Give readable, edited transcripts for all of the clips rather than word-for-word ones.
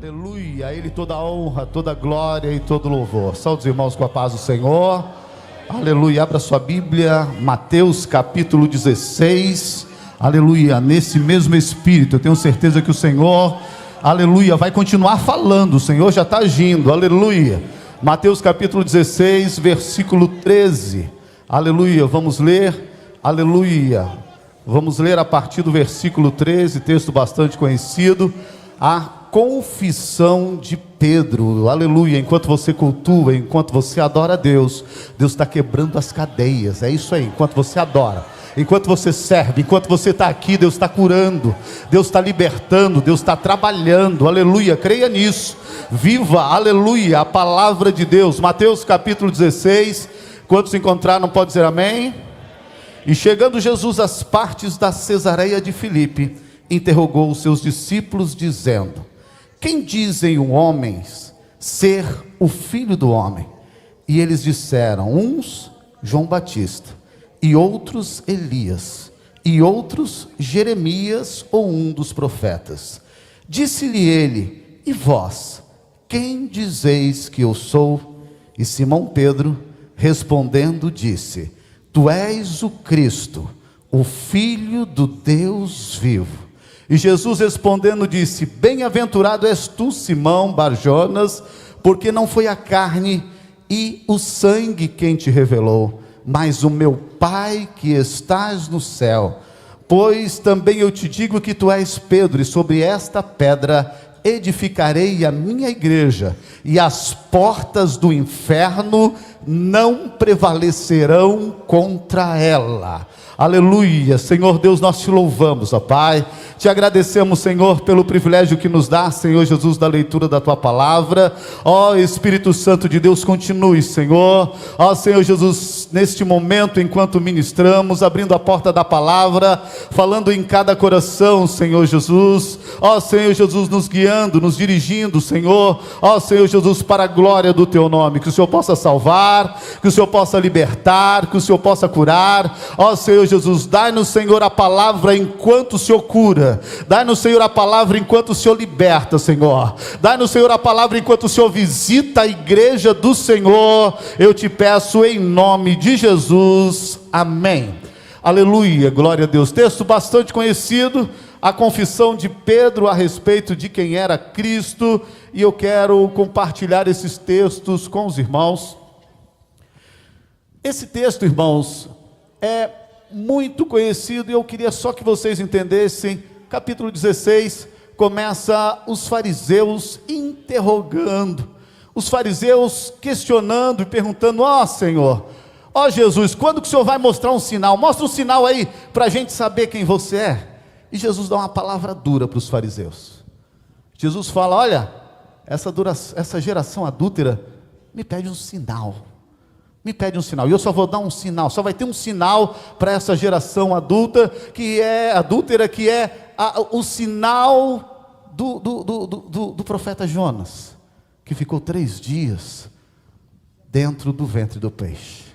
Aleluia, a Ele toda a honra, toda a glória e todo louvor. Saúde os irmãos com a paz do Senhor. Aleluia, abra sua Bíblia, Mateus capítulo 16. Aleluia, nesse mesmo espírito, eu tenho certeza que o Senhor, aleluia, vai continuar falando. O Senhor já está agindo, aleluia. Mateus capítulo 16, versículo 13. Aleluia, vamos ler, aleluia. Vamos ler a partir do versículo 13, texto bastante conhecido. A confissão de Pedro, aleluia. Enquanto você cultua, enquanto você adora a Deus, Deus está quebrando as cadeias, é isso aí. Enquanto você adora, enquanto você serve, enquanto você está aqui, Deus está curando, Deus está libertando, Deus está trabalhando, aleluia, creia nisso, viva, aleluia, a palavra de Deus. Mateus capítulo 16, quantos encontraram, pode dizer amém? E chegando Jesus às partes da Cesareia de Filipe, interrogou os seus discípulos, dizendo: quem dizem os homens ser o Filho do Homem? E eles disseram, uns João Batista, e outros Elias, e outros Jeremias ou um dos profetas. Disse-lhe ele: e vós, quem dizeis que eu sou? E Simão Pedro, respondendo, disse: tu és o Cristo, o Filho do Deus vivo. E Jesus respondendo disse: bem-aventurado és tu, Simão Bar-Jonas, porque não foi a carne e o sangue quem te revelou, mas o meu Pai que estás no céu. Pois também eu te digo que tu és Pedro, e sobre esta pedra edificarei a minha igreja, e as portas do inferno não prevalecerão contra ela. Aleluia. Senhor Deus, nós te louvamos, ó Pai, te agradecemos, Senhor, pelo privilégio que nos dá, Senhor Jesus, da leitura da tua palavra. Ó Espírito Santo de Deus, continue, Senhor, ó Senhor Jesus, neste momento, enquanto ministramos, abrindo a porta da palavra, falando em cada coração, Senhor Jesus, ó Senhor Jesus, nos guiando, nos dirigindo, Senhor, ó Senhor Jesus, para a glória do teu nome, que o Senhor possa salvar, que o Senhor possa libertar, que o Senhor possa curar. Ó Senhor Jesus, dai-nos, Senhor, a palavra enquanto o Senhor cura, dai-nos, Senhor, a palavra enquanto o Senhor liberta, Senhor, dai-nos, Senhor, a palavra enquanto o Senhor visita a igreja do Senhor. Eu te peço em nome de Jesus, amém. Aleluia, glória a Deus. Texto bastante conhecido, a confissão de Pedro a respeito de quem era Cristo, e eu quero compartilhar esses textos com os irmãos. Esse texto, irmãos, é muito conhecido, e eu queria só que vocês entendessem. Capítulo 16, começa os fariseus interrogando, os fariseus questionando e perguntando: ó Senhor, ó Jesus, quando que o Senhor vai mostrar um sinal? Mostra um sinal aí, para a gente saber quem você é. E Jesus dá uma palavra dura para os fariseus. Jesus fala: olha, essa geração adúltera me pede um sinal, me pede um sinal, e eu só vou dar um sinal, só vai ter um sinal para essa geração adúltera, que é o sinal do profeta Jonas, que ficou 3 dias dentro do ventre do peixe.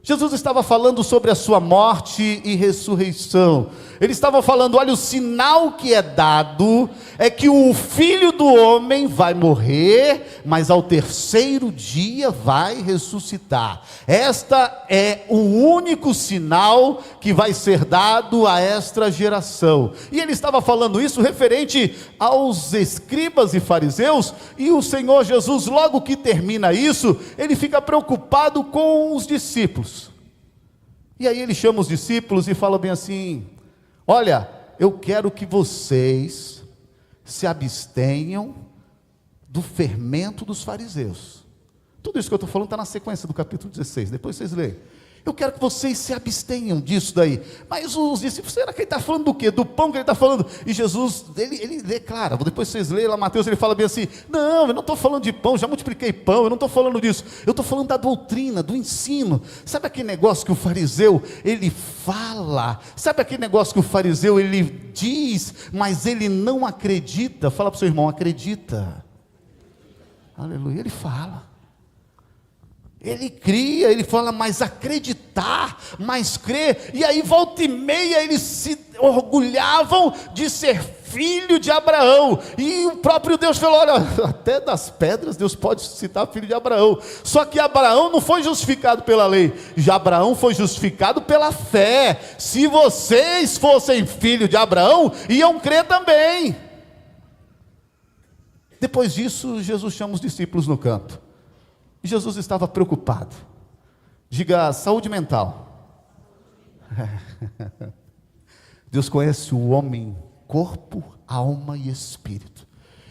Jesus estava falando sobre a sua morte e ressurreição. Ele estava falando: olha, o sinal que é dado é que o Filho do Homem vai morrer, mas ao 3º dia vai ressuscitar. Esta é o único sinal que vai ser dado a esta geração. E ele estava falando isso referente aos escribas e fariseus, e o Senhor Jesus, logo que termina isso, ele fica preocupado com os discípulos. E aí ele chama os discípulos e fala bem assim: olha, eu quero que vocês se abstenham do fermento dos fariseus. Tudo isso que eu estou falando está na sequência do capítulo 16, depois vocês leem. Eu quero que vocês se abstenham disso daí. Mas os discípulos, será que ele está falando do quê? Do pão que ele está falando? E Jesus, ele declara, depois vocês leem lá Mateus, ele fala bem assim: não, eu não estou falando de pão, já multipliquei pão, eu não estou falando disso, eu estou falando da doutrina, do ensino. Sabe aquele negócio que o fariseu, ele fala? Sabe aquele negócio que o fariseu, ele diz, mas ele não acredita? Fala para o seu irmão: acredita. Aleluia, ele fala. Ele cria, ele fala, mas acreditar, mas crer. E aí volta e meia eles se orgulhavam de ser filho de Abraão. E o próprio Deus falou, olha, até das pedras Deus pode citar filho de Abraão. Só que Abraão não foi justificado pela lei, já Abraão foi justificado pela fé. Se vocês fossem filho de Abraão, iam crer também. Depois disso, Jesus chama os discípulos no canto. Jesus estava preocupado. Diga, saúde mental. Deus conhece o homem, corpo, alma e espírito.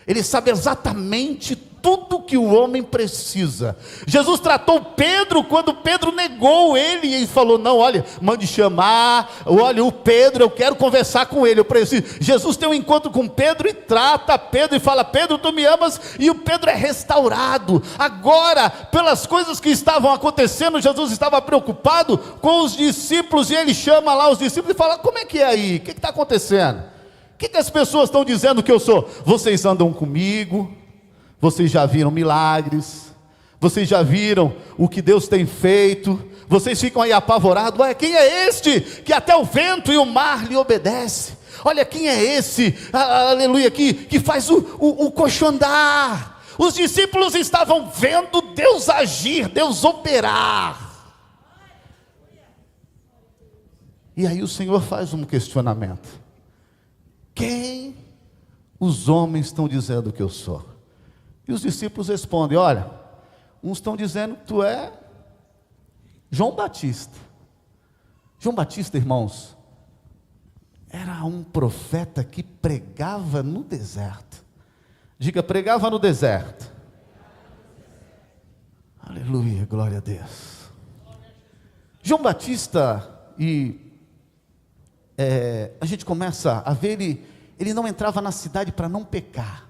Ele sabe exatamente tudo que o homem precisa. Jesus tratou Pedro quando Pedro negou ele e falou, não, olha, mande chamar, olha, o Pedro, eu quero conversar com ele, eu preciso. Jesus tem um encontro com Pedro e trata Pedro e fala, Pedro, tu me amas? E o Pedro é restaurado. Agora, pelas coisas que estavam acontecendo, Jesus estava preocupado com os discípulos, e ele chama lá os discípulos e fala, como é que é aí? O que está acontecendo? O que as pessoas estão dizendo que eu sou? Vocês andam comigo, vocês já viram milagres, vocês já viram o que Deus tem feito, vocês ficam aí apavorados, olha, quem é este que até o vento e o mar lhe obedece? Olha, quem é esse, aleluia, que faz o coxo andar? Os discípulos estavam vendo Deus agir, Deus operar. E aí o Senhor faz um questionamento: quem os homens estão dizendo que eu sou? E os discípulos respondem, olha, uns estão dizendo que tu é João Batista. João Batista, irmãos, era um profeta que pregava no deserto. Diga, pregava no deserto. Aleluia, glória a Deus. João Batista, a gente começa a ver, ele não entrava na cidade para não pecar.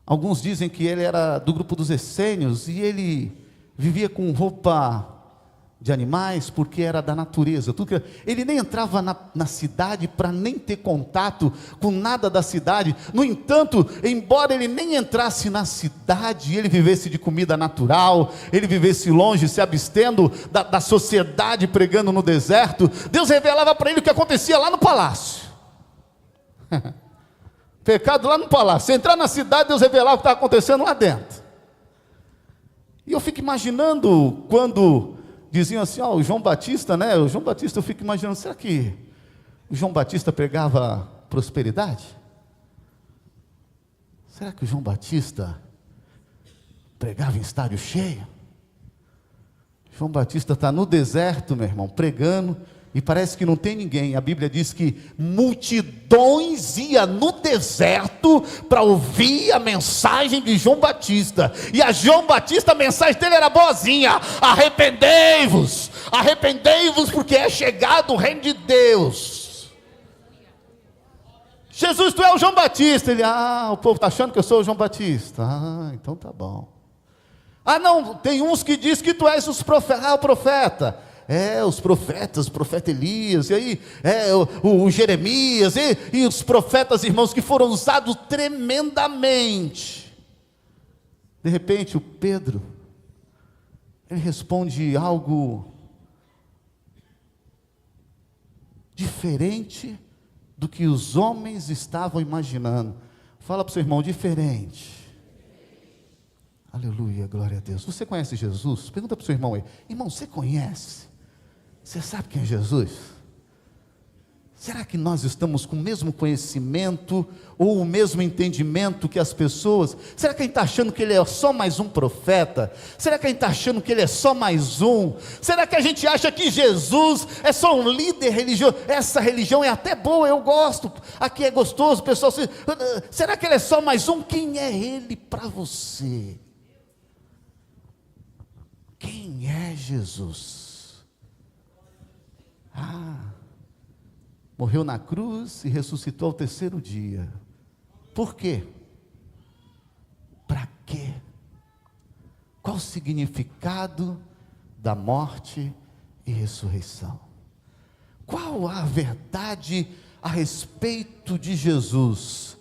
Alguns dizem que ele era do grupo dos essênios, e ele vivia com roupa de animais, porque era da natureza. Ele nem entrava na cidade para nem ter contato com nada da cidade. No entanto, embora ele nem entrasse na cidade, ele vivesse de comida natural, ele vivesse longe, se abstendo da sociedade, pregando no deserto, Deus revelava para ele o que acontecia lá no palácio. Pecado lá no palácio. Se entrar na cidade, Deus revelava o que estava acontecendo lá dentro. E eu fico imaginando, quando diziam assim, o João Batista, né? O João Batista, eu fico imaginando, será que o João Batista pregava prosperidade? Será que o João Batista pregava em estádio cheio? João Batista está no deserto, meu irmão, pregando, e parece que não tem ninguém. A Bíblia diz que multidões iam no deserto para ouvir a mensagem de João Batista. E a João Batista, a mensagem dele era boazinha: arrependei-vos, arrependei-vos, porque é chegado o reino de Deus. Jesus, tu é o João Batista. Ele, o povo está achando que eu sou o João Batista. Então tá bom. Não, tem uns que diz que tu és o profeta. Os profetas, o profeta Elias, e aí o Jeremias, e os profetas, irmãos, que foram usados tremendamente. De repente o Pedro, ele responde algo diferente do que os homens estavam imaginando. Fala para o seu irmão, diferente. Aleluia, glória a Deus. Você conhece Jesus? Pergunta para o seu irmão aí, irmão, você conhece? Você sabe quem é Jesus? Será que nós estamos com o mesmo conhecimento, ou o mesmo entendimento que as pessoas? Será que a gente está achando que ele é só mais um profeta? Será que a gente está achando que ele é só mais um? Será que a gente acha que Jesus é só um líder religioso? Essa religião é até boa, eu gosto, aqui é gostoso, pessoal. Será que ele é só mais um? Quem é ele para você? Quem é Jesus? Morreu na cruz e ressuscitou ao terceiro dia. Por quê? Para quê? Qual o significado da morte e ressurreição? Qual a verdade a respeito de Jesus?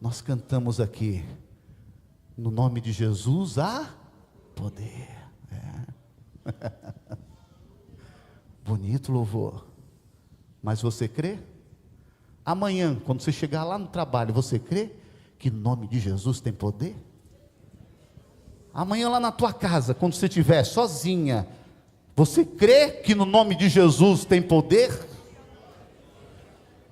Nós cantamos aqui, no nome de Jesus, poder. Bonito louvor. Mas você crê? Amanhã, quando você chegar lá no trabalho, você crê que no nome de Jesus tem poder? Amanhã lá na tua casa, quando você estiver sozinha, você crê que no nome de Jesus tem poder?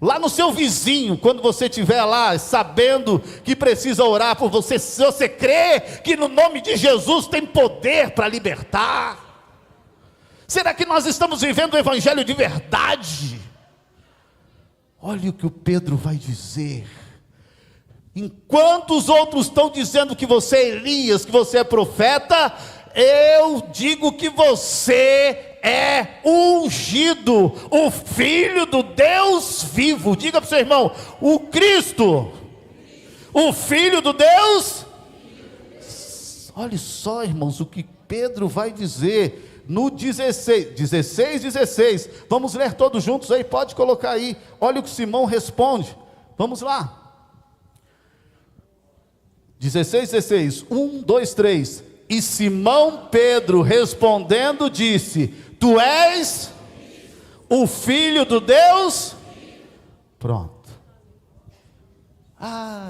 Lá no seu vizinho, quando você estiver lá, sabendo que precisa orar por você, se você crê que no nome de Jesus tem poder para libertar? Será que nós estamos vivendo o evangelho de verdade? Olha o que o Pedro vai dizer. Enquanto os outros estão dizendo que você é Elias, que você é profeta, eu digo que você é ungido, o Filho do Deus vivo. Diga para o seu irmão, o Cristo, o Filho do Deus. Olha só, irmãos, o que Pedro vai dizer no 16. Vamos ler todos juntos aí, pode colocar aí. Olha o que Simão responde, vamos lá. 16, 1, 2, 3. E Simão Pedro respondendo disse: Tu és o Filho do Deus? Pronto.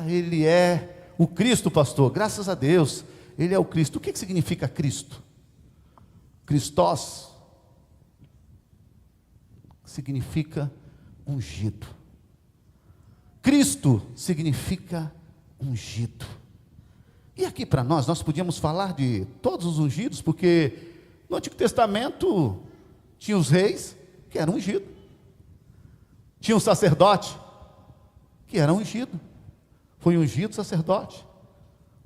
Ele é o Cristo, pastor, graças a Deus, ele é o Cristo. O que significa Cristo? Christos significa ungido. Cristo significa ungido. E aqui para nós podíamos falar de todos os ungidos, porque no Antigo Testamento tinha os reis que eram ungidos, tinha um sacerdote que era ungido, foi ungido sacerdote,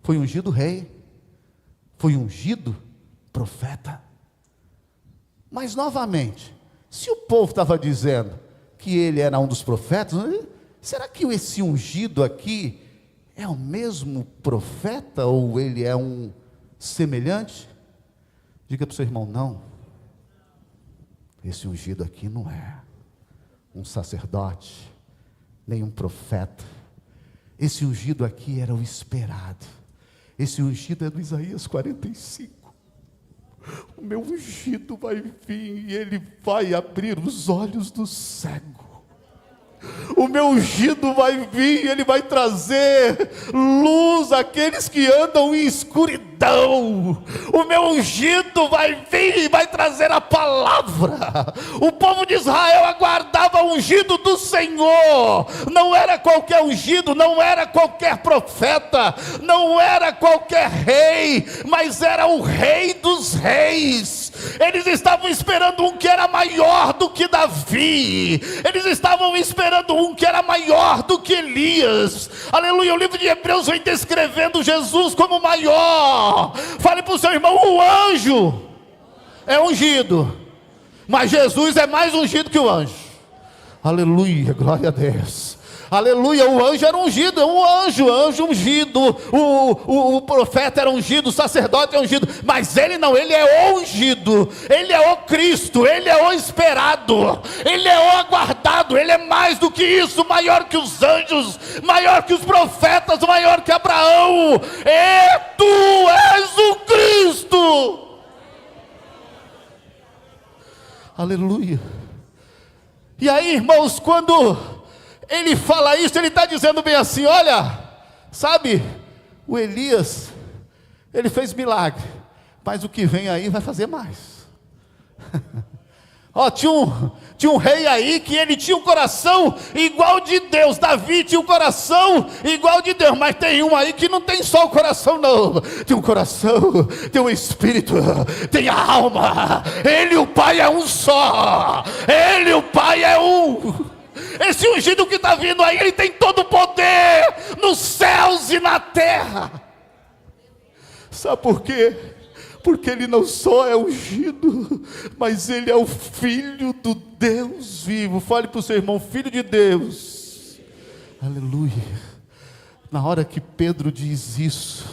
foi ungido rei, foi ungido profeta. Mas novamente, se o povo estava dizendo que ele era um dos profetas, será que esse ungido aqui é o mesmo profeta ou ele é um semelhante? Diga para o seu irmão, não, esse ungido aqui não é um sacerdote, nem um profeta. Esse ungido aqui era o esperado. Esse ungido é do Isaías 45. O meu ungido vai vir e ele vai abrir os olhos do cego. O meu ungido vai vir e ele vai trazer luz àqueles que andam em escuridão. O meu ungido vai vir e vai trazer a palavra. O povo de Israel aguardava o ungido do Senhor. Não era qualquer ungido, não era qualquer profeta, não era qualquer rei, mas era o Rei dos Reis. Eles estavam esperando um que era maior do que Davi. Eles estavam esperando um que era maior do que Elias. Aleluia, o livro de Hebreus vem descrevendo Jesus como maior. Fale para o seu irmão, o anjo é ungido, mas Jesus é mais ungido que o anjo. Aleluia, glória a Deus. Aleluia, o anjo era ungido, anjo ungido, o profeta era ungido, o sacerdote é ungido, mas ele não, ele é ungido, ele é o Cristo, ele é o esperado, ele é o aguardado, ele é mais do que isso, maior que os anjos, maior que os profetas, maior que Abraão, e tu és o Cristo. Aleluia. E aí, irmãos, quando ele fala isso, ele está dizendo bem assim, olha, sabe, o Elias, ele fez milagre, mas o que vem aí vai fazer mais. Tinha um rei aí que ele tinha um coração igual de Deus. Davi tinha um coração igual de Deus, mas tem um aí que não tem só o coração não, tem um coração, tem um espírito, tem a alma. Ele e o Pai é um só, ele e o Pai é um. Esse ungido que está vindo aí, ele tem todo o poder nos céus e na terra. Sabe por quê? Porque ele não só é ungido, mas ele é o Filho do Deus vivo. Fale para o seu irmão, Filho de Deus. Aleluia. Na hora que Pedro diz isso,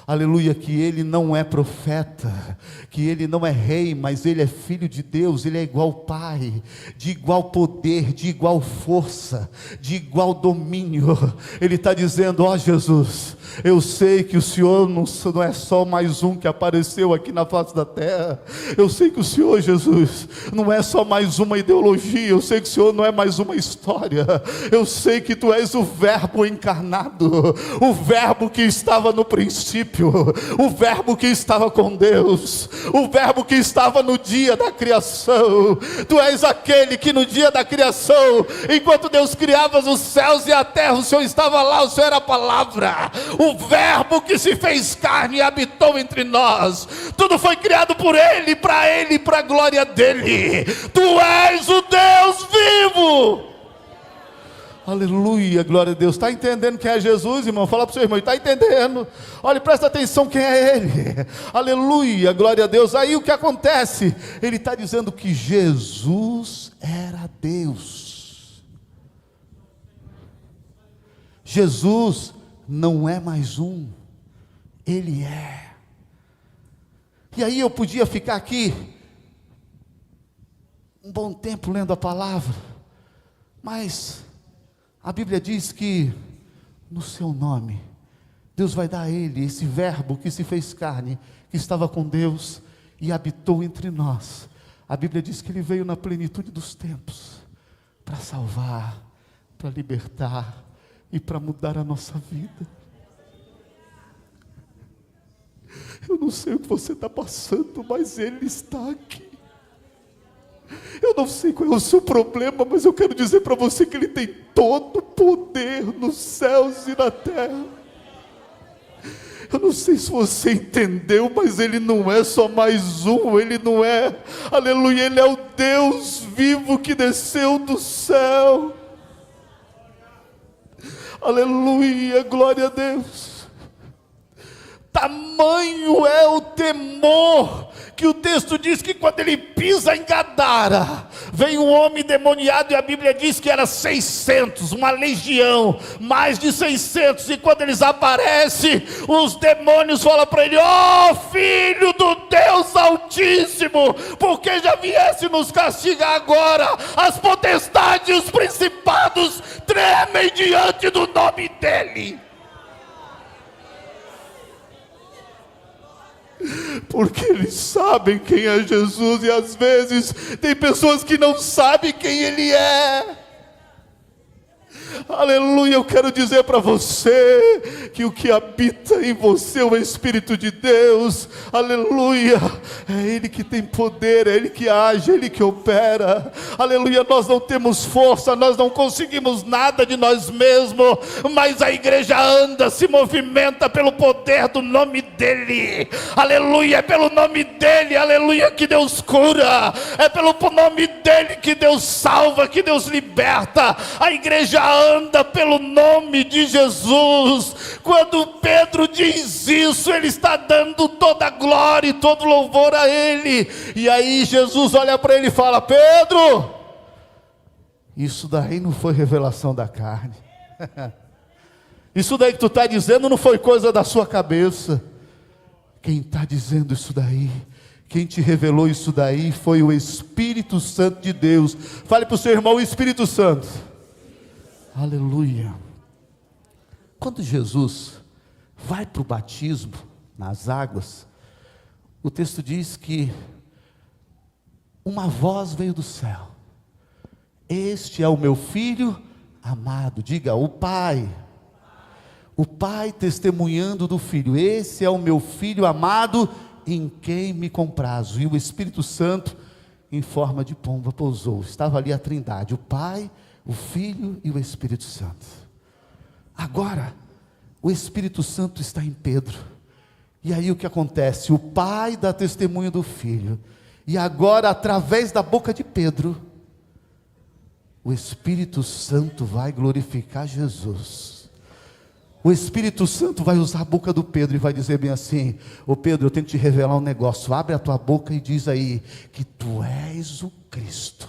aleluia, que ele não é profeta, que ele não é rei, mas ele é filho de Deus, ele é igual ao Pai, de igual poder, de igual força, de igual domínio. Ele está dizendo: ó Jesus, eu sei que o Senhor não é só mais um que apareceu aqui na face da terra, eu sei que o Senhor, Jesus, não é só mais uma ideologia, eu sei que o Senhor não é mais uma história, eu sei que Tu és o verbo encarnado, o verbo que estava no princípio, o verbo que estava com Deus, o verbo que estava no dia da criação. Tu és aquele que no dia da criação, enquanto Deus criava os céus e a terra, o Senhor estava lá, o Senhor era a palavra, o verbo que se fez carne e habitou entre nós. Tudo foi criado por Ele, para a glória dEle. Tu és o Deus vivo. Aleluia, glória a Deus. Está entendendo quem é Jesus, irmão? Fala para o seu irmão: está entendendo? Olha, presta atenção quem é Ele. Aleluia, glória a Deus. Aí o que acontece? Ele está dizendo que Jesus era Deus. Jesus não é mais um, Ele é. E aí eu podia ficar aqui um bom tempo lendo a palavra, mas a Bíblia diz que no seu nome Deus vai dar a Ele, esse verbo que se fez carne, que estava com Deus e habitou entre nós. A Bíblia diz que Ele veio na plenitude dos tempos para salvar, para libertar e para mudar a nossa vida. Eu não sei o que você está passando, mas Ele está aqui. Eu não sei qual é o seu problema, mas eu quero dizer para você que Ele tem todo o poder nos céus e na terra. Eu não sei se você entendeu, mas Ele não é só mais um, Ele não é, aleluia, Ele é o Deus vivo que desceu do céu. Aleluia, glória a Deus. Tamanho é o temor, que o texto diz que quando ele pisa em Gadara, vem um homem demoniado, e a Bíblia diz que era 600, uma legião, mais de 600, e quando eles aparecem, os demônios falam para ele: ó Filho do Deus Altíssimo, porque já viesse nos castigar agora? As potestades e os principados tremem diante do nome dEle. Porque eles sabem quem é Jesus, e às vezes tem pessoas que não sabem quem Ele é. Aleluia, eu quero dizer para você que o que habita em você é o Espírito de Deus. Aleluia, é Ele que tem poder, é Ele que age, é Ele que opera. Aleluia, nós não temos força, nós não conseguimos nada de nós mesmos, mas a igreja anda, se movimenta pelo poder do nome dEle. Aleluia, é pelo nome dEle, aleluia, que Deus cura, é pelo nome dEle que Deus salva, que Deus liberta. A igreja anda pelo nome de Jesus. Quando Pedro diz isso, ele está dando toda a glória e todo louvor a Ele. E aí Jesus olha para ele e fala: Pedro, isso daí não foi revelação da carne. Isso daí que tu está dizendo não foi coisa da sua cabeça. Quem está dizendo isso daí, quem te revelou isso daí, foi o Espírito Santo de Deus. Fale para o seu irmão: o Espírito Santo. Aleluia. Quando Jesus vai para o batismo nas águas, o texto diz que uma voz veio do céu: este é o meu filho amado. Diga: o Pai. O Pai testemunhando do Filho: esse é o meu filho amado, em quem me comprazo. E o Espírito Santo, em forma de pomba, pousou. Estava ali a Trindade, o Pai, o Filho e o Espírito Santo. Agora, o Espírito Santo está em Pedro. E aí o que acontece? O Pai dá testemunho do Filho. E agora, através da boca de Pedro, o Espírito Santo vai glorificar Jesus. O Espírito Santo vai usar a boca do Pedro e vai dizer bem assim: ô Pedro, eu tenho que te revelar um negócio. Abre a tua boca e diz aí que tu és o Cristo,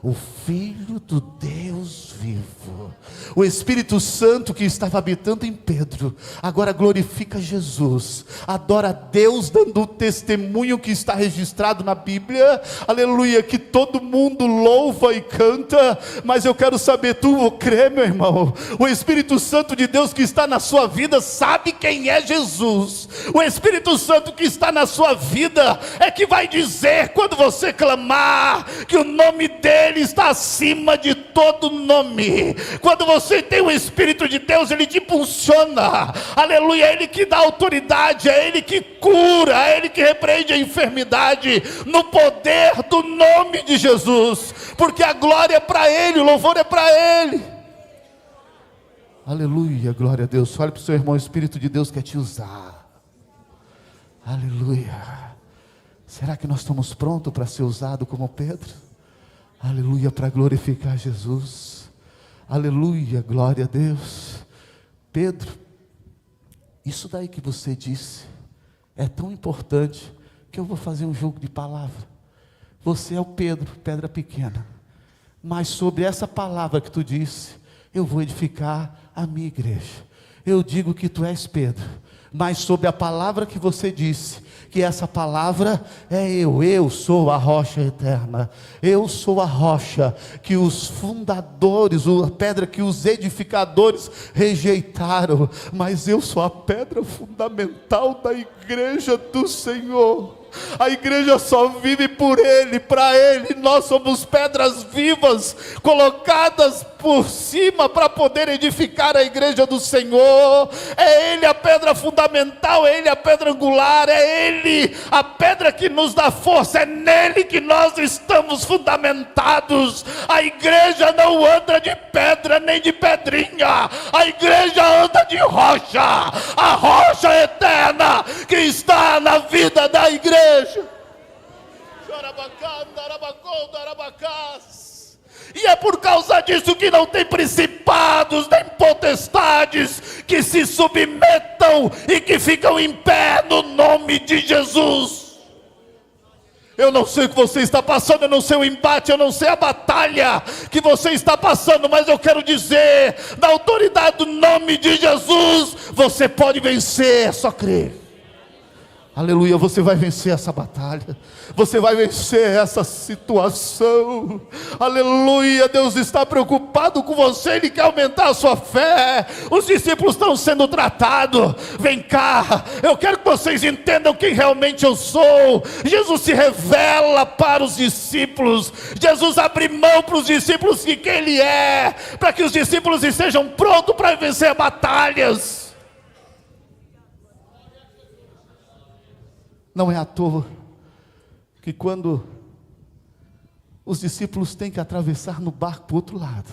o Filho do Deus vivo. O Espírito Santo que estava habitando em Pedro, agora glorifica Jesus, adora a Deus, dando o testemunho que está registrado na Bíblia, aleluia, que todo mundo louva e canta. Mas eu quero saber, tu crê, meu irmão? O Espírito Santo de Deus que está na sua vida sabe quem é Jesus. O Espírito Santo que está na sua vida é que vai dizer, quando você clamar, que o nome dele está acima de todo nome. Quando você tem o Espírito de Deus, ele te impulsiona, aleluia, é ele que dá autoridade, é ele que cura, é ele que repreende a enfermidade, no poder do nome de Jesus, porque a glória é para ele, o louvor é para ele. Aleluia, glória a Deus. Olhe para o seu irmão, o Espírito de Deus quer te usar. Aleluia. Será que nós estamos prontos para ser usados como Pedro? Aleluia, para glorificar Jesus. Aleluia, glória a Deus. Pedro, isso daí que você disse é tão importante que eu vou fazer um jogo de palavra. Você é o Pedro, pedra pequena, mas sobre essa palavra que tu disse, eu vou edificar a minha igreja. Eu digo que tu és Pedro, mas sobre a palavra que você disse, que essa palavra é eu sou a rocha eterna, eu sou a rocha que os fundadores, a pedra que os edificadores rejeitaram, mas eu sou a pedra fundamental da igreja do Senhor. A igreja só vive por Ele, para Ele. Nós somos pedras vivas, colocadas por cima para poder edificar a igreja do Senhor. É Ele a pedra fundamental, é Ele a pedra angular, é Ele a pedra que nos dá força, é nele que nós estamos fundamentados. A igreja não anda de pedra nem de pedrinha, a igreja anda de rocha, a rocha eterna que está na vida da igreja. E é por causa disso que não tem principados nem potestades que se submetam e que ficam em pé no nome de Jesus. Eu não sei o que você está passando, eu não sei o embate, eu não sei a batalha que você está passando, mas eu quero dizer, na autoridade do nome de Jesus, você pode vencer, é só crer. Aleluia, você vai vencer essa batalha, você vai vencer essa situação. Aleluia, Deus está preocupado com você, Ele quer aumentar a sua fé. Os discípulos estão sendo tratados. Vem cá, eu quero que vocês entendam quem realmente eu sou. Jesus se revela para os discípulos, Jesus abre mão para os discípulos de quem Ele é, para que os discípulos estejam prontos para vencer batalhas. Não é à toa que quando os discípulos têm que atravessar no barco para o outro lado,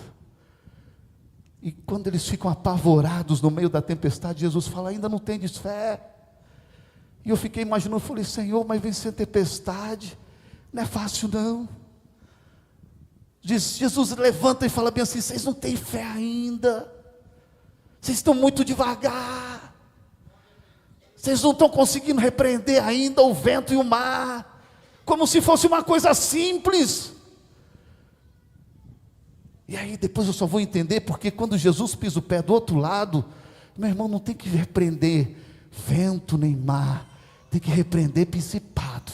e quando eles ficam apavorados no meio da tempestade, Jesus fala, ainda não tendes fé? E eu fiquei imaginando, falei, Senhor, mas vencer tempestade não é fácil não. Jesus levanta e fala bem assim, vocês não têm fé ainda, vocês estão muito devagar, vocês não estão conseguindo repreender ainda o vento e o mar, como se fosse uma coisa simples. E aí depois eu só vou entender, porque quando Jesus pisa o pé do outro lado, meu irmão, não tem que repreender vento nem mar, tem que repreender principado.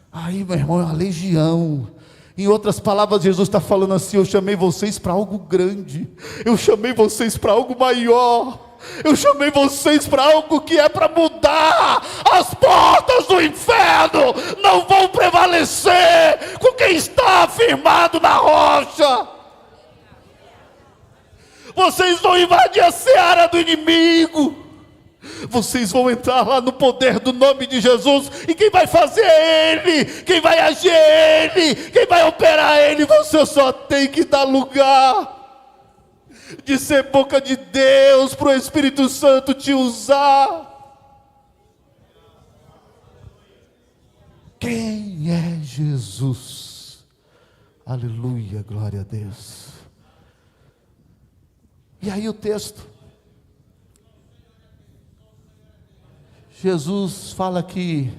Aí, meu irmão, é uma legião. Em outras palavras, Jesus está falando assim, eu chamei vocês para algo grande, eu chamei vocês para algo maior, eu chamei vocês para algo que é para mudar. As portas do inferno não vão prevalecer com quem está afirmado na rocha. Vocês vão invadir a seara do inimigo, vocês vão entrar lá no poder do nome de Jesus, e quem vai fazer é Ele, quem vai agir é Ele, quem vai operar é Ele. Você só tem que dar lugar de ser boca de Deus para o Espírito Santo te usar. Quem é Jesus? Aleluia, glória a Deus. E aí o texto, Jesus fala que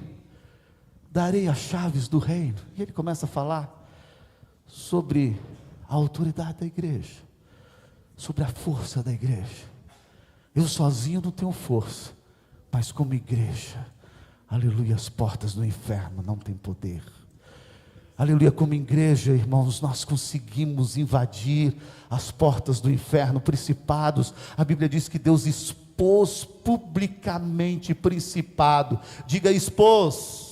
darei as chaves do reino, e ele começa a falar sobre a autoridade da igreja, sobre a força da igreja. Eu sozinho não tenho força, mas como igreja, aleluia, as portas do inferno não têm poder. Aleluia, como igreja, irmãos, nós conseguimos invadir as portas do inferno, principados. A Bíblia diz que Deus expôs publicamente principado. Diga expôs.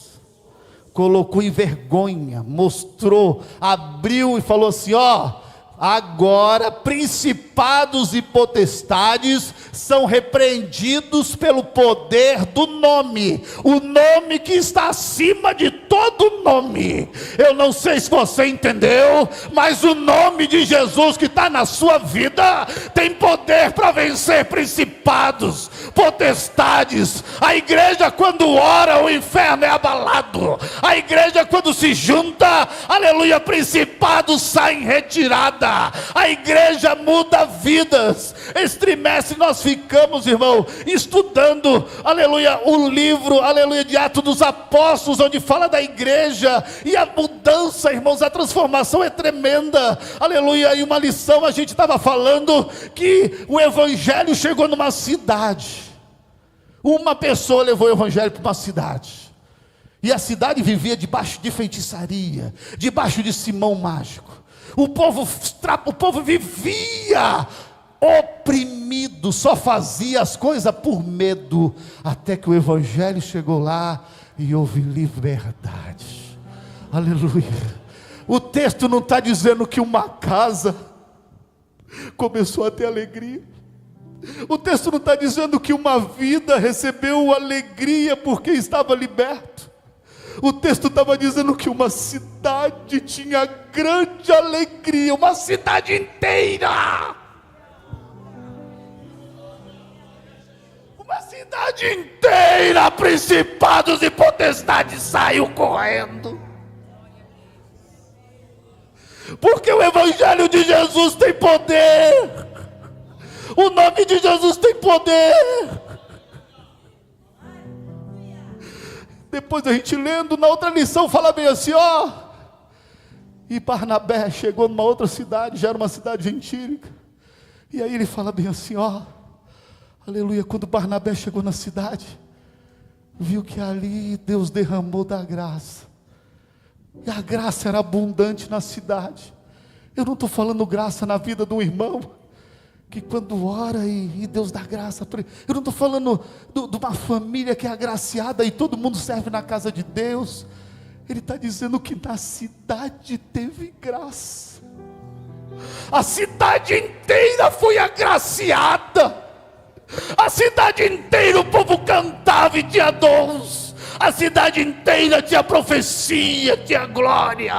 Colocou em vergonha, mostrou, abriu e falou assim: ó, agora principados e potestades são repreendidos pelo poder do nome, o nome que está acima de todo nome. Eu não sei se você entendeu, mas o nome de Jesus que está na sua vida tem poder para vencer principados, potestades. A igreja quando ora, o inferno é abalado. A igreja quando se junta, aleluia, principados saem em retirada. A igreja muda vidas. Esse trimestre nós ficamos, irmão, estudando, aleluia, o livro, aleluia, de Atos dos Apóstolos, onde fala da igreja, e a mudança, irmãos, a transformação é tremenda, aleluia. E uma lição, a gente estava falando que o evangelho chegou numa cidade, uma pessoa levou o evangelho para uma cidade, e a cidade vivia debaixo de feitiçaria, debaixo de Simão mágico. O povo vivia oprimido, só fazia as coisas por medo, até que o evangelho chegou lá e houve liberdade. Aleluia. O texto não está dizendo que uma casa começou a ter alegria. O texto não está dizendo que uma vida recebeu alegria porque estava liberto. O texto estava dizendo que uma cidade tinha grande alegria, uma cidade inteira. Uma cidade inteira, principados e potestades saiu correndo. Porque o evangelho de Jesus tem poder. O nome de Jesus tem poder. Depois a gente lendo, na outra lição fala bem assim, ó. E Barnabé chegou numa outra cidade, já era uma cidade gentílica. E aí ele fala bem assim, ó. Aleluia, quando Barnabé chegou na cidade, viu que ali Deus derramou da graça. E a graça era abundante na cidade. Eu não estou falando graça na vida do irmão, que quando ora e Deus dá graça. Eu não estou falando de uma família que é agraciada e todo mundo serve na casa de Deus. Ele está dizendo que na cidade teve graça. A cidade inteira foi agraciada. A cidade inteira o povo cantava e tinha dons. A cidade inteira tinha profecia, tinha glória.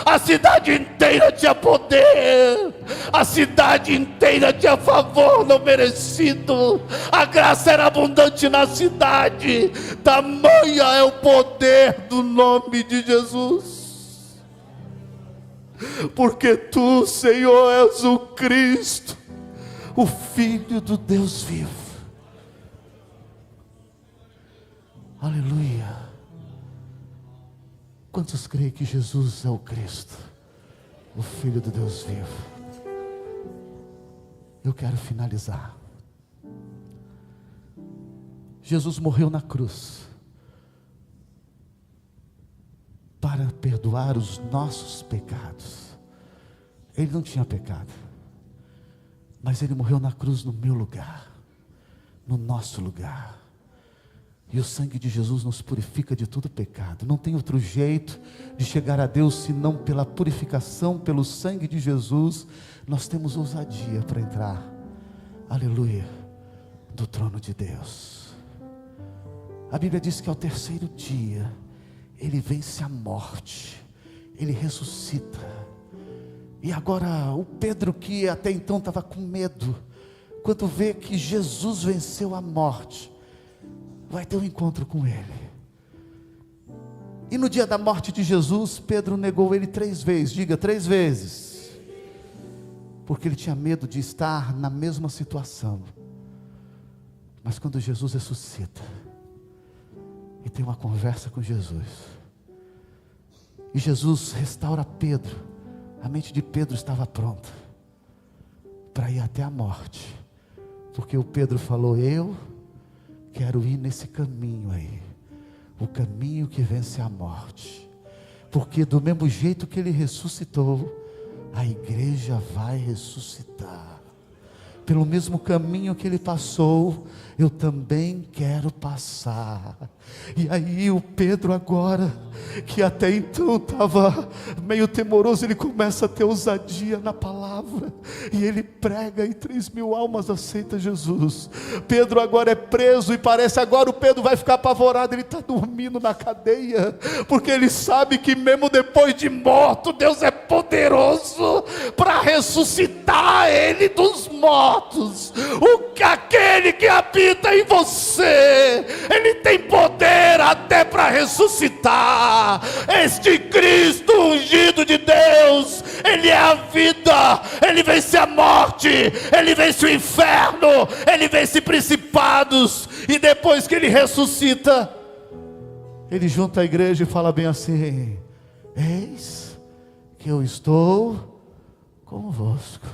A cidade inteira tinha poder. A cidade inteira tinha favor não merecido. A graça era abundante na cidade. Tamanha é o poder do nome de Jesus. Porque tu, Senhor, és o Cristo, o Filho do Deus vivo. Aleluia. Quantos creem que Jesus é o Cristo, o Filho do Deus vivo? Eu quero finalizar. Jesus morreu na cruz para perdoar os nossos pecados. Ele não tinha pecado, mas Ele morreu na cruz no meu lugar, no nosso lugar. E o sangue de Jesus nos purifica de todo pecado. Não tem outro jeito de chegar a Deus senão pela purificação, pelo sangue de Jesus. Nós temos ousadia para entrar, aleluia, do trono de Deus. A Bíblia diz que ao terceiro dia Ele vence a morte, Ele ressuscita. E agora o Pedro, que até então estava com medo, quando vê que Jesus venceu a morte, vai ter um encontro com Ele. E no dia da morte de Jesus, Pedro negou Ele 3 vezes. Diga, 3 vezes. Porque ele tinha medo de estar na mesma situação. Mas quando Jesus ressuscita e tem uma conversa com Jesus, e Jesus restaura Pedro, A mente de Pedro estava pronta para ir até a morte, porque o Pedro falou: eu quero ir nesse caminho aí, o caminho que vence a morte, porque do mesmo jeito que ele ressuscitou, a igreja vai ressuscitar. Pelo mesmo caminho que ele passou, eu também quero passar. E aí o Pedro agora, que até então estava meio temoroso, ele começa a ter ousadia na palavra, e ele prega, e 3.000 almas aceitam Jesus. Pedro agora é preso, e parece agora o Pedro vai ficar apavorado, ele está dormindo na cadeia, porque ele sabe que mesmo depois de morto, Deus é poderoso para ressuscitar ele dos mortos. Aquele que habita em você, ele tem poder até para ressuscitar. Este Cristo ungido de Deus, ele é a vida, ele vence a morte, ele vence o inferno, ele vence principados. E depois que ele ressuscita, ele junta a igreja e fala bem assim: eis que eu estou convosco.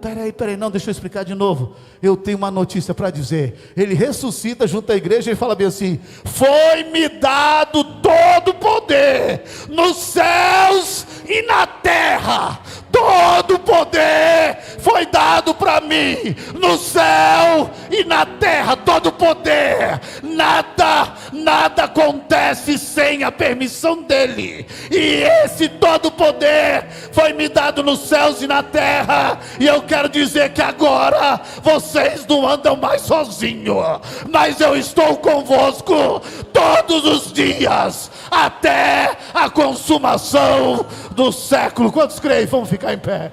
Peraí, não, deixa eu explicar de novo. Eu tenho uma notícia para dizer. Ele ressuscita, junto à igreja e fala bem assim: foi-me dado todo o poder nos céus e na terra. Todo o poder foi dado para mim, no céu e na terra, todo o poder. Nada acontece sem a permissão dele. E esse todo o poder foi me dado nos céus e na terra. E eu quero dizer que agora vocês não andam mais sozinhos, mas eu estou convosco todos os dias, até a consumação do século. Quantos creem? Vamos ficar em pé.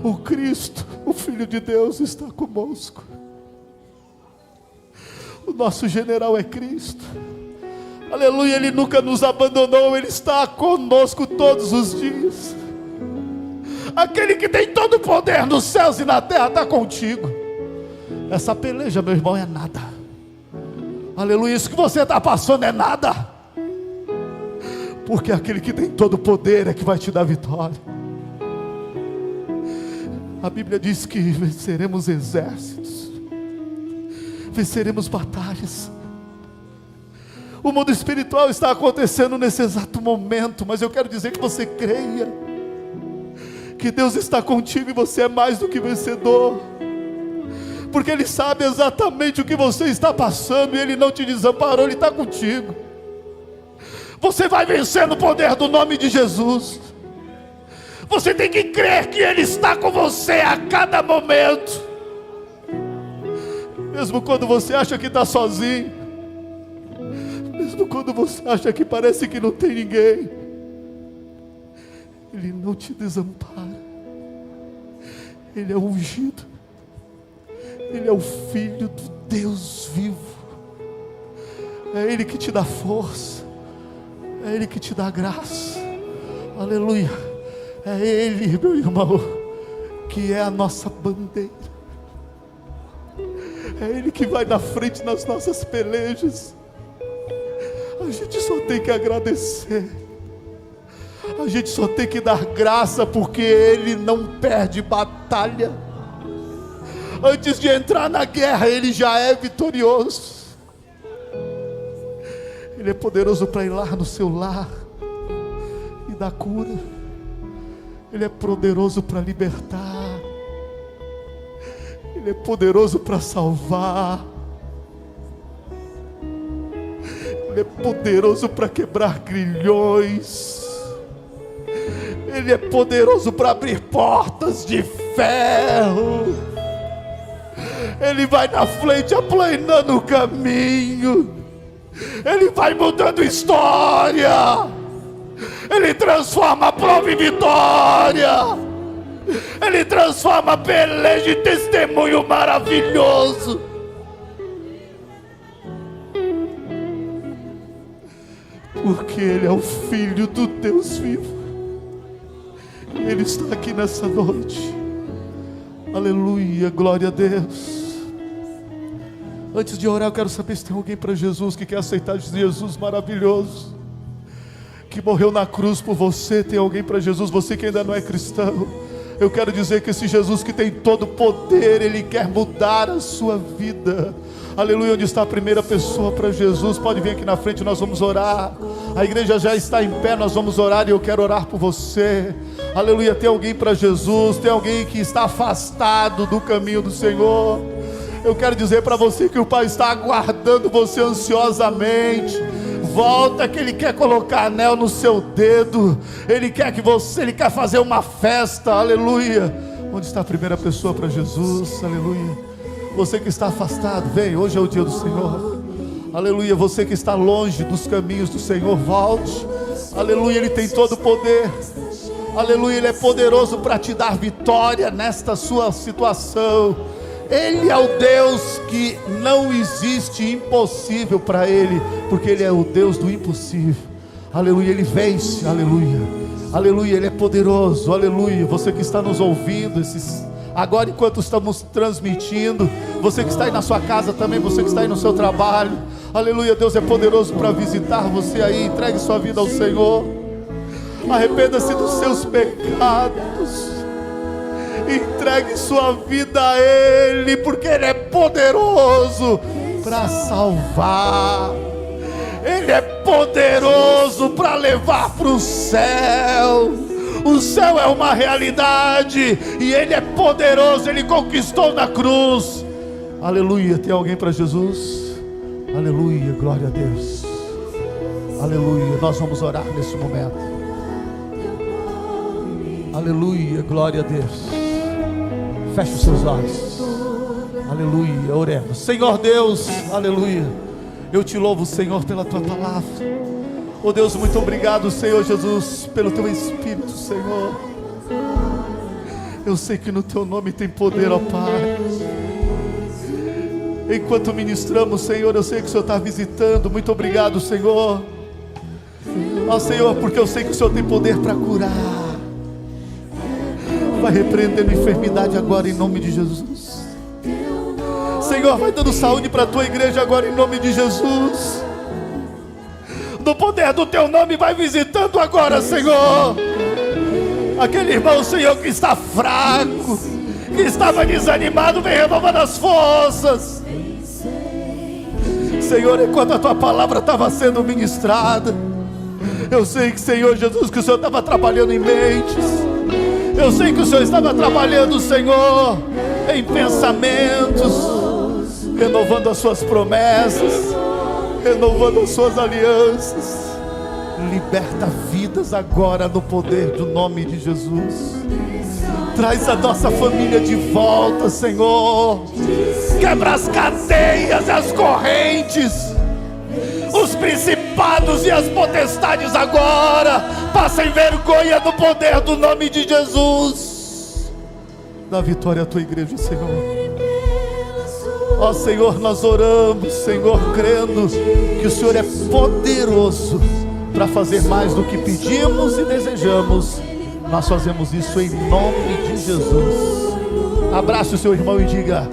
O Cristo, o Filho de Deus, está conosco. O nosso general é Cristo. Aleluia, ele nunca nos abandonou, ele está conosco todos os dias. Aquele que tem todo o poder nos céus e na terra está contigo. Essa peleja, meu irmão, é nada. Aleluia, isso que você está passando é nada, porque aquele que tem todo o poder é que vai te dar vitória. A Bíblia diz que venceremos exércitos, venceremos batalhas. O mundo espiritual está acontecendo nesse exato momento, mas eu quero dizer que você creia que Deus está contigo e você é mais do que vencedor, porque Ele sabe exatamente o que você está passando, e Ele não te desamparou, Ele está contigo. Você vai vencer no poder do nome de Jesus. Você tem que crer que Ele está com você a cada momento, mesmo quando você acha que está sozinho, mesmo quando você acha que parece que não tem ninguém. Ele não te desampara. Ele é ungido, Ele é o Filho do Deus vivo. É Ele que te dá força, é Ele que te dá graça. Aleluia. É Ele, meu irmão, que é a nossa bandeira. É Ele que vai na frente nas nossas pelejas. A gente só tem que agradecer, a gente só tem que dar graça, porque Ele não perde batalha. Antes de entrar na guerra, Ele já é vitorioso. Ele é poderoso para ir lá no seu lar e dar cura. Ele é poderoso para libertar. Ele é poderoso para salvar. Ele é poderoso para quebrar grilhões. Ele é poderoso para abrir portas de ferro. Ele vai na frente aplanando o caminho. Ele vai mudando história. Ele transforma a prova em vitória. Ele transforma a peleja em testemunho maravilhoso. Porque Ele é o Filho do Deus vivo. Ele está aqui nessa noite. Aleluia, glória a Deus. Antes de orar, eu quero saber se tem alguém para Jesus, que quer aceitar Jesus maravilhoso, que morreu na cruz por você. Tem alguém para Jesus? Você que ainda não é cristão, eu quero dizer que esse Jesus que tem todo o poder, Ele quer mudar a sua vida. Aleluia. Onde está a primeira pessoa para Jesus? Pode vir aqui na frente, nós vamos orar. A igreja já está em pé, nós vamos orar e eu quero orar por você. Aleluia. Tem alguém para Jesus? Tem alguém que está afastado do caminho do Senhor? Eu quero dizer para você que o Pai está aguardando você ansiosamente. Volta, que Ele quer colocar anel no seu dedo. Ele quer fazer uma festa. Aleluia. Onde está a primeira pessoa para Jesus? Aleluia. Você que está afastado, vem, hoje é o dia do Senhor. Aleluia. Você que está longe dos caminhos do Senhor, volte. Aleluia. Ele tem todo o poder. Aleluia. Ele é poderoso para te dar vitória nesta sua situação. Ele é o Deus que não existe impossível para Ele, porque Ele é o Deus do impossível. Aleluia. Ele vence. Aleluia. Aleluia. Ele é poderoso. Aleluia. Você que está nos ouvindo agora, enquanto estamos transmitindo, você que está aí na sua casa também, você que está aí no seu trabalho, aleluia. Deus é poderoso para visitar você aí. Entregue sua vida ao Senhor. Arrependa-se dos seus pecados. Entregue sua vida a Ele, porque Ele é poderoso para salvar. Ele é poderoso para levar para o céu. O céu é uma realidade e Ele é poderoso. Ele conquistou na cruz. Aleluia. Tem alguém para Jesus? Aleluia. Glória a Deus. Aleluia. Nós vamos orar nesse momento. Aleluia. Glória a Deus. Feche os seus olhos. Aleluia. Oremos. Senhor Deus, aleluia. Eu te louvo, Senhor, pela tua palavra. Oh Deus, muito obrigado, Senhor Jesus, pelo teu Espírito, Senhor. Eu sei que no teu nome tem poder, ó Pai. Enquanto ministramos, Senhor, eu sei que o Senhor está visitando. Muito obrigado, Senhor. Ó Senhor, porque eu sei que o Senhor tem poder para curar. Vai repreendendo enfermidade agora em nome de Jesus. Senhor, vai dando saúde para a tua igreja agora em nome de Jesus. No poder do teu nome, vai visitando agora, Senhor. Aquele irmão, Senhor, que está fraco, que estava desanimado, vem renovando as forças. Senhor, enquanto a tua palavra estava sendo ministrada, eu sei que, Senhor Jesus, que o Senhor estava trabalhando em mentes. Eu sei que o Senhor estava trabalhando, Senhor, em pensamentos, renovando as suas promessas, renovando as suas alianças. Liberta vidas agora no poder do nome de Jesus. Traz a nossa família de volta, Senhor. Quebra as cadeias e as correntes, os principados e as potestades agora. Passa em vergonha no poder do nome de Jesus. Dá vitória à tua igreja, Senhor. Ó Senhor, nós oramos, Senhor, crendo que o Senhor é poderoso para fazer mais do que pedimos e desejamos. Nós fazemos isso em nome de Jesus. Abrace o seu irmão e diga: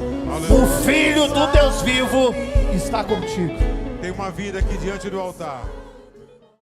o Filho do Deus vivo está contigo. Tem uma vida aqui diante do altar.